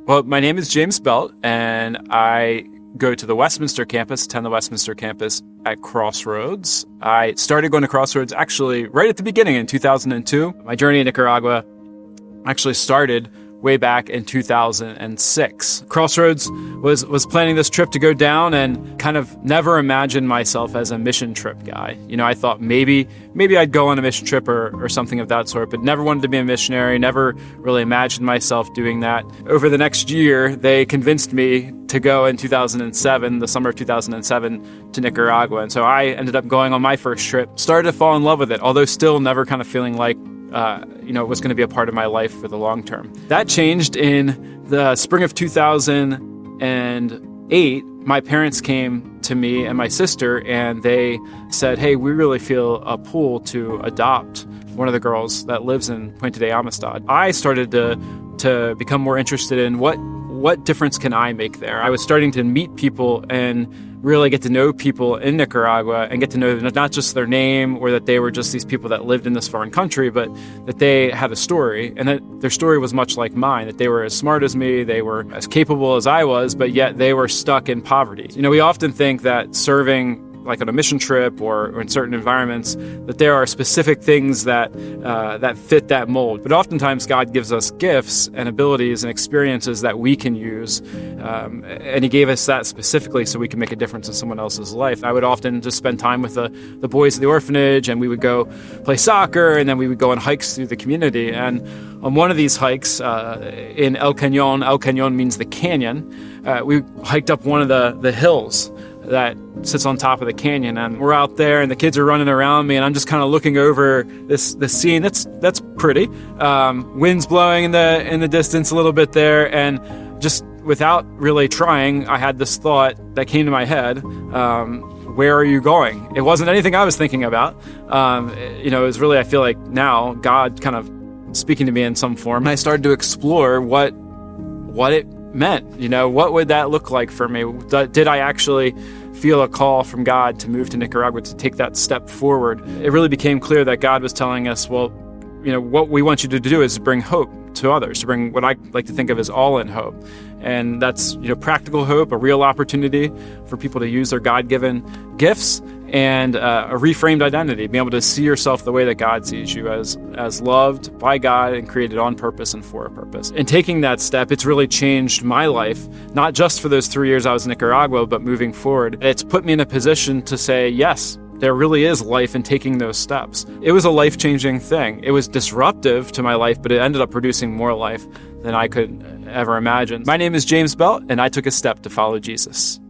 Well, my name is James Belt, and I go to the Westminster campus, attend the Westminster campus at Crossroads. I started going to Crossroads actually right at the beginning in 2002. My journey in Nicaragua actually started way back in 2006. Crossroads was planning this trip to go down, and kind of never imagined myself as a mission trip guy. I thought maybe I'd go on a mission trip or something of that sort, but never wanted to be a missionary, never really imagined myself doing that. Over the next year, they convinced me to go in 2007, the summer of 2007, to Nicaragua. And so I ended up going on my first trip, started to fall in love with it, although still never kind of feeling like it was going to be a part of my life for the long term. That changed in the spring of 2008. My parents came to me and my sister, and they said, hey, we really feel a pull to adopt one of the girls that lives in Puente de Amistad. I started to become more interested in what difference can I make there. I was starting to meet people and really get to know people in Nicaragua and get to know not just their name or that they were just these people that lived in this foreign country, but that they had a story, and that their story was much like mine, that they were as smart as me, they were as capable as I was, but yet they were stuck in poverty. We often think that serving like on a mission trip or in certain environments, that there are specific things that fit that mold. But oftentimes God gives us gifts and abilities and experiences that we can use. And he gave us that specifically so we can make a difference in someone else's life. I would often just spend time with the boys at the orphanage, and we would go play soccer, and then we would go on hikes through the community. And on one of these hikes in El Cañón means the canyon, we hiked up one of the hills that sits on top of the canyon, and we're out there and the kids are running around me, and I'm just kind of looking over this scene. That's pretty. Wind's blowing in the distance a little bit there, and just without really trying, I had this thought that came to my head. Where are you going? It wasn't anything I was thinking about. It was really, I feel like now God kind of speaking to me in some form. And I started to explore what it meant. What would that look like for me? Did I actually feel a call from God to move to Nicaragua, to take that step forward? It really became clear that God was telling us, well, what we want you to do is bring hope to others, to bring what I like to think of as all-in hope. And that's, practical hope, a real opportunity for people to use their God-given gifts, and a reframed identity, being able to see yourself the way that God sees you, as loved by God and created on purpose and for a purpose. In taking that step, it's really changed my life, not just for those 3 years I was in Nicaragua, but moving forward. It's put me in a position to say, yes, there really is life in taking those steps. It was a life-changing thing. It was disruptive to my life, but it ended up producing more life than I could ever imagine. My name is James Belt, and I took a step to follow Jesus.